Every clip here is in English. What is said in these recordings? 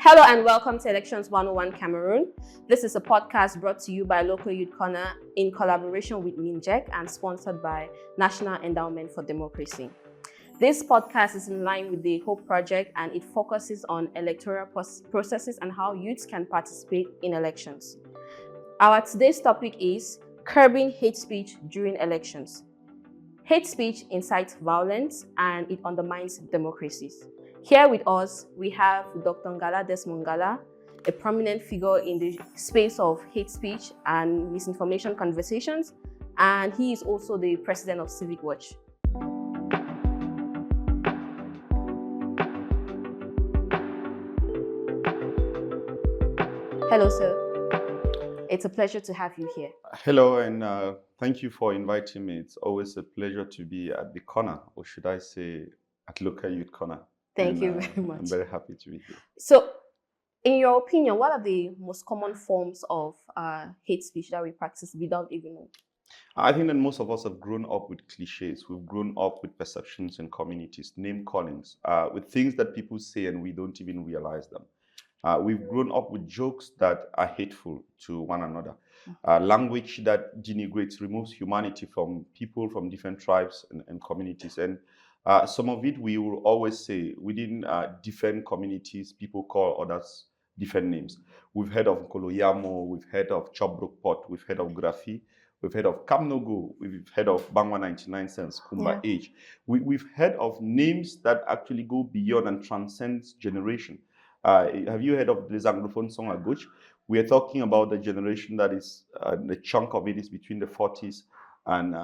Hello and welcome to Elections 101 Cameroon. This is a podcast brought to you by Local Youth Corner in collaboration with MINJEC and sponsored by National Endowment for Democracy. This podcast is in line with the HOPE project and it focuses on electoral processes and how youths can participate in elections. Our today's topic is curbing hate speech during elections. Hate speech incites violence and it undermines democracies. Here with us, we have Dr. Ngala Desmongala, a prominent figure in the space of hate speech and misinformation conversations, and he is also the president of Civic Watch. Hello, sir. It's a pleasure to have you here. Hello, and thank you for inviting me. It's always a pleasure to be at the corner, or should I say, at Local Youth Corner. Thank you very much. I'm very happy to be here. So, in your opinion, what are the most common forms of hate speech that we practice without even knowing? I think that most of us have grown up with cliches. We've grown up with perceptions in communities, name callings, with things that people say and we don't even realize them. We've grown up with jokes that are hateful to one another, language that denigrates, removes humanity from people from different tribes and communities. And some of it we will always say within different communities, people call others different names. We've heard of Nkoloyamo, we've heard of Chobruk Pot, we've heard of Grafi, we've heard of Kamnogo, we've heard of Bangwa 99 cents, Kumba Age. We've heard of names that actually go beyond and transcend generation. Have you heard of the Anglophone song Agush? We are talking about the generation that is, the chunk of it is between the 40s and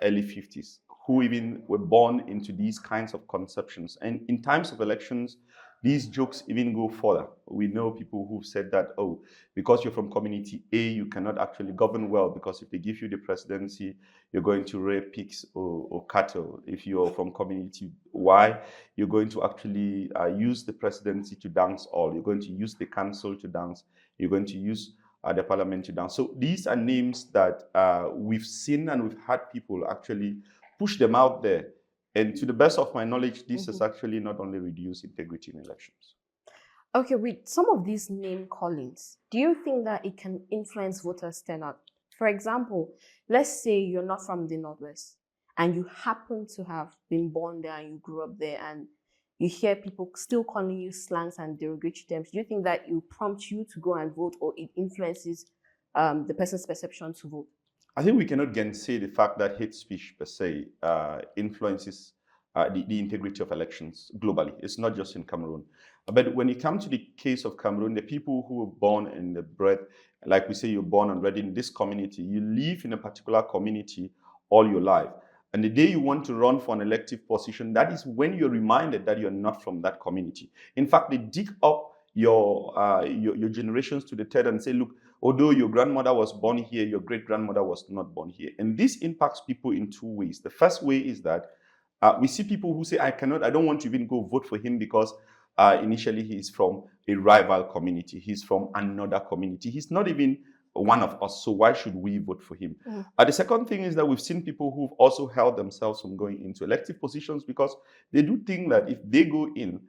early 50s, who even were born into these kinds of conceptions. And in times of elections, these jokes even go further. We know people who've said that, oh, because you're from community A, you cannot actually govern well because if they give you the presidency, you're going to rear pigs or cattle. If you're from community Y, you're going to actually use the presidency to dance all. You're going to use the council to dance. You're going to use the parliament to dance. So these are names that we've seen and we've had people actually push them out there. And to the best of my knowledge, this has actually not only reduced integrity in elections. Okay, with some of these name callings, do you think that it can influence voters' turnout? For example, let's say you're not from the Northwest and you happen to have been born there and you grew up there and you hear people still calling you slangs and derogatory terms. Do you think that it will prompt you to go and vote or it influences the person's perception to vote? I think we cannot gainsay the fact that hate speech per se influences the integrity of elections globally. It's not just in Cameroon. But when you come to the case of Cameroon, the people who were born in the breath, like we say, you're born already in this community, you live in a particular community all your life. And the day you want to run for an elective position, that is when you're reminded that you're not from that community. In fact, they dig up your generations to the third and say, look, although your grandmother was born here, your great-grandmother was not born here. And this impacts people in two ways. The first way is that we see people who say, I don't want to even go vote for him because initially he's from a rival community. He's from another community. He's not even one of us, so why should we vote for him? The second thing is that we've seen people who've also held themselves from going into elective positions because they do think that if they go in,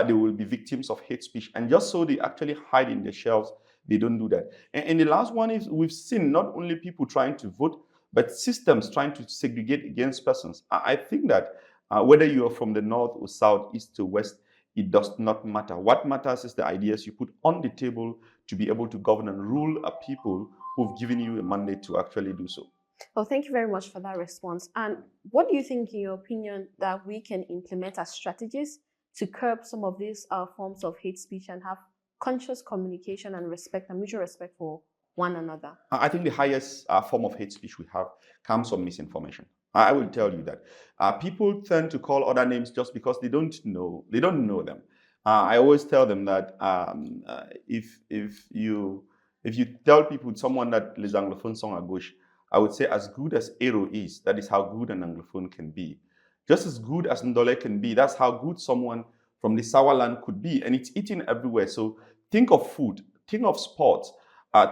they will be victims of hate speech. And just so they actually hide in their shelves, they don't do that. And the last one is we've seen not only people trying to vote, but systems trying to segregate against persons. I think that whether you are from the north or south, east or west, it does not matter. What matters is the ideas you put on the table to be able to govern and rule a people who've given you a mandate to actually do so. Well, thank you very much for that response. And what do you think, in your opinion, that we can implement as strategies to curb some of these forms of hate speech and have conscious communication and respect and mutual respect for one another? I think the highest form of hate speech we have comes from misinformation. I will tell you that people tend to call other names just because they don't know them. I always tell them that if you tell people someone that les anglophones sont à gauche, I would say as good as Aero is, that is how good an anglophone can be. Just as good as Ndole can be, that's how good someone from the Sawaland could be. And it's eaten everywhere. So think of food, think of sports,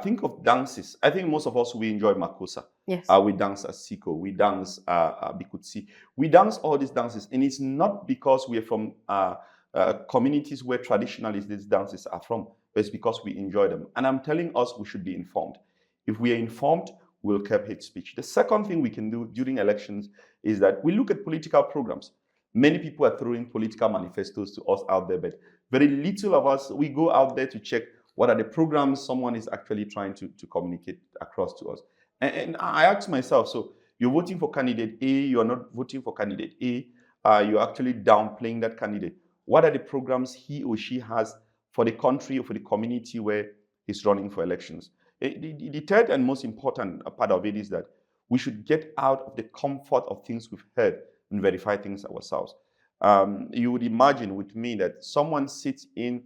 think of dances. I think most of us, we enjoy Makosa. Yes. We dance Asiko, we dance Bikutsi. We dance all these dances. And it's not because we're from communities where traditionally these dances are from, but it's because we enjoy them. And I'm telling us we should be informed. If we are informed, we'll curb hate speech. The second thing we can do during elections is that we look at political programs. Many people are throwing political manifestos to us out there, but very little of us, we go out there to check what are the programs someone is actually trying to communicate across to us. And I ask myself, so you're voting for candidate A, you're not voting for candidate A, you're actually downplaying that candidate. What are the programs he or she has for the country or for the community where he's running for elections? The third and most important part of it is that we should get out of the comfort of things we've heard and verify things ourselves. You would imagine with me that someone sits in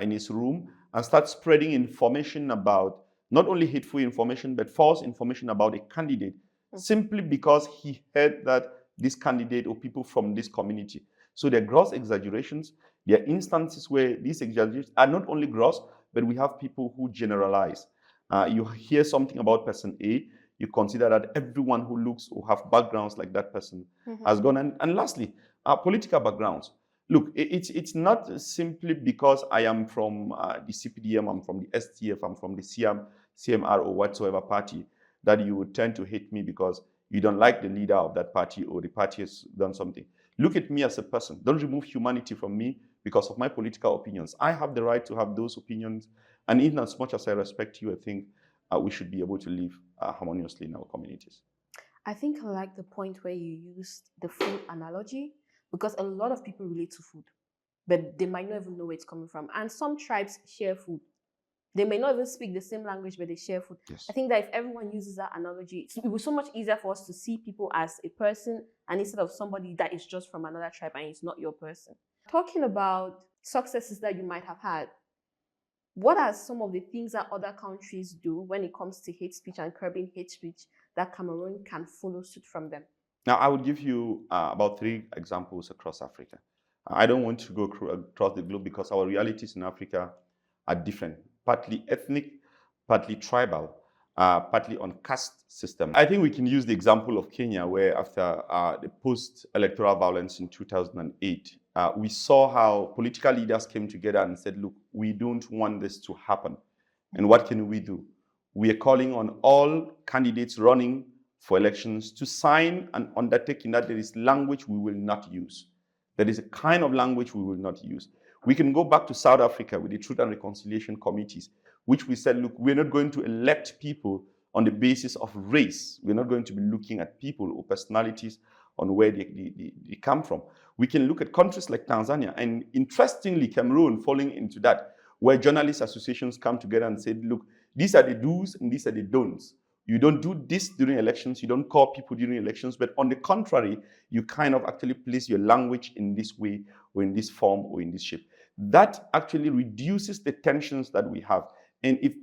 his room and starts spreading information about not only hateful information but false information about a candidate simply because he heard that this candidate or people from this community. So they're gross exaggerations. There are instances where these exaggerations are not only gross, but we have people who generalize. You hear something about person A, you consider that everyone who looks or have backgrounds like that person has gone. And lastly, political backgrounds. Look, it's not simply because I am from the CPDM, I'm from the STF, I'm from the CMR or whatsoever party, that you would tend to hate me because you don't like the leader of that party or the party has done something. Look at me as a person. Don't remove humanity from me because of my political opinions. I have the right to have those opinions. And even as much as I respect you, I think we should be able to live harmoniously in our communities. I think I like the point where you used the food analogy, because a lot of people relate to food, but they might not even know where it's coming from. And some tribes share food. They may not even speak the same language, but they share food. Yes. I think that if everyone uses that analogy, it will be so much easier for us to see people as a person, and instead of somebody that is just from another tribe and it's not your person. Talking about successes that you might have had, what are some of the things that other countries do when it comes to hate speech and curbing hate speech that Cameroon can follow suit from them? Now, I would give you about 3 examples across Africa. I don't want to go across the globe because our realities in Africa are different, partly ethnic, partly tribal, partly on caste system. I think we can use the example of Kenya, where after the post-electoral violence in 2008, we saw how political leaders came together and said, look, we don't want this to happen. And what can we do? We are calling on all candidates running for elections to sign an undertaking that there is language we will not use. There is a kind of language we will not use. We can go back to South Africa with the Truth and Reconciliation Committees, which we said, look, we're not going to elect people on the basis of race. We're not going to be looking at people or personalities on where they come from. We can look at countries like Tanzania, and interestingly, Cameroon falling into that, where journalist associations come together and say, look, these are the do's and these are the don'ts. You don't do this during elections. You don't call people during elections. But on the contrary, you kind of actually place your language in this way or in this form or in this shape. That actually reduces the tensions that we have. And if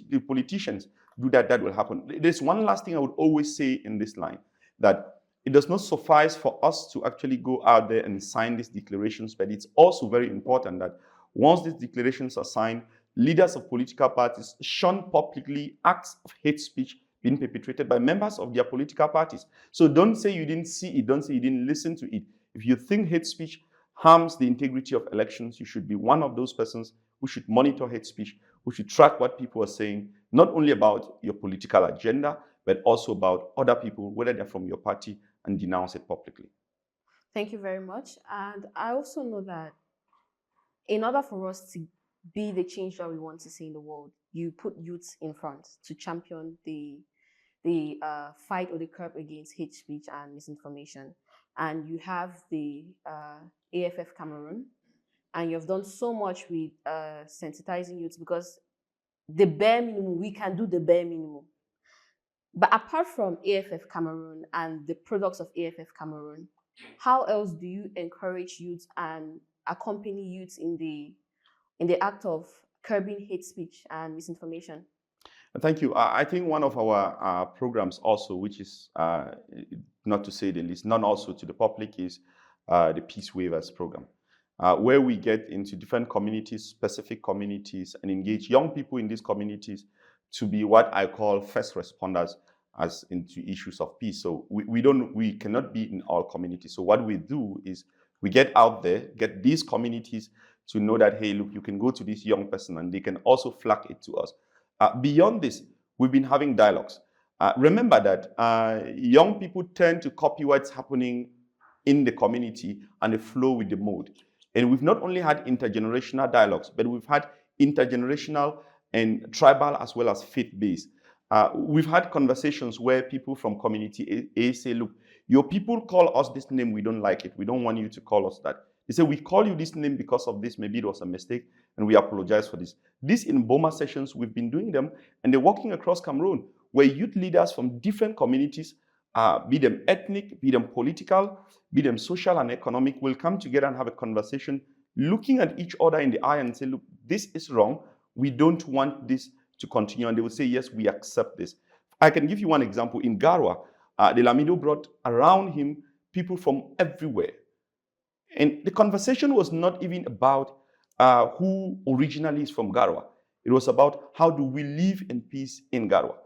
the politicians do that, that will happen. There's one last thing I would always say in this line, that it does not suffice for us to actually go out there and sign these declarations, but it's also very important that once these declarations are signed, leaders of political parties shun publicly acts of hate speech being perpetrated by members of their political parties. So don't say you didn't see it. Don't say you didn't listen to it. If you think hate speech harms the integrity of elections, you should be one of those persons who should monitor hate speech, who should track what people are saying, not only about your political agenda, but also about other people, whether they're from your party, and denounce it publicly. Thank you very much. And I also know that in order for us to be the change that we want to see in the world, you put youths in front to champion the fight or the curb against hate speech and misinformation. And you have the AFF Cameroon, and you've done so much with sensitizing youths, because the bare minimum, we can do the bare minimum. But apart from AFF Cameroon and the products of AFF Cameroon, how else do you encourage youth and accompany youth in the act of curbing hate speech and misinformation? Thank you. I think one of our programs also, which is not to say the least, known also to the public, is the Peace Waivers program, where we get into different communities, specific communities, and engage young people in these communities to be what I call first responders as into issues of peace. So we cannot be in all communities. So what we do is We get out there, get these communities to know that, hey, look, you can go to this young person and they can also flag it to us. Beyond this, we've been having dialogues. Remember that young people tend to copy what's happening in the community and they flow with the mode. And we've not only had intergenerational dialogues, but we've had intergenerational and tribal as well as faith-based. We've had conversations where people from community A say, look, your people call us this name, we don't like it. We don't want you to call us that. They say, we call you this name because of this. Maybe it was a mistake, and we apologize for this. This in Boma sessions, we've been doing them, and they're working across Cameroon, where youth leaders from different communities, be them ethnic, be them political, be them social and economic, will come together and have a conversation, looking at each other in the eye and say, look, this is wrong. We don't want this to continue. And they will say, yes, we accept this. I can give you one example. In Garwa, the Lamido brought around him people from everywhere. And the conversation was not even about who originally is from Garwa. It was about how do we live in peace in Garwa.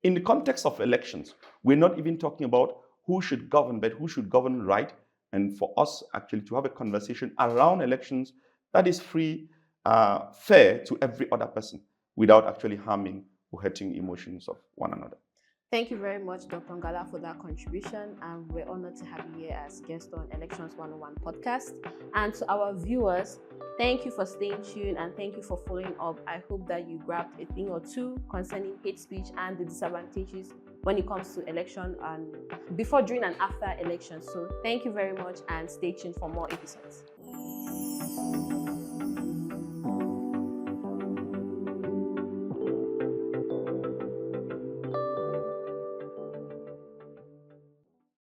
In the context of elections, we're not even talking about who should govern, but who should govern right. And for us actually to have a conversation around elections that is free, fair to every other person without actually harming or hurting emotions of one another. Thank you very much, Dr. Ngala, for that contribution. And we're honored to have you here as guest on Elections 101 podcast. And to our viewers, thank you for staying tuned and thank you for following up. I hope that you grabbed a thing or two concerning hate speech and the disadvantages when it comes to election and before, during, and after elections. So thank you very much and stay tuned for more episodes.